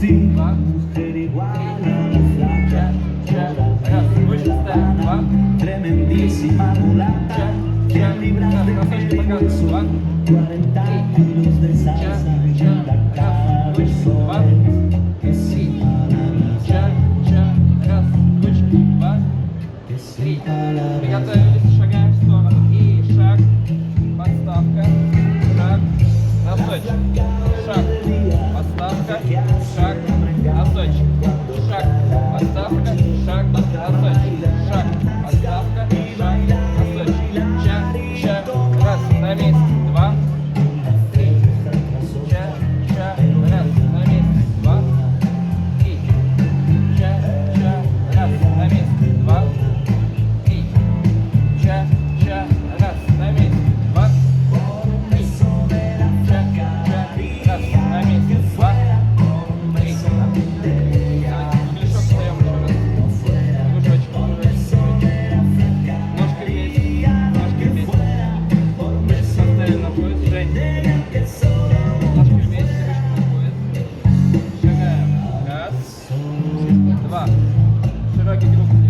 два, три, раз, выше ставим, два, Tremendísima mulata que libraste de hueso, 40 kilos de salsa en la cabezón. Que sin palabras, раз, ручки, два, que sin три. palabras. Приготовились, шагаем в сторону. И шаг, подставка, шаг, носочек, шаг, подставка, шаг, носочек, шаг, подставка, шаг, носочек, шаг, подставка, шаг, носочек. Ча, раз, на месте, два, три, ча, раз, на месте, два, три, ча, раз, на месте, два, три, ча, раз, на месте, два, три, ча, раз, на месте, два, три. Кругляшок встаем еще раз. Кружочек, ножка вместе, ножка вместе. Поставим на пояс, Жень. Ножки вместе, ручки на пояс. Шагаем. Раз, два. Широкий круг.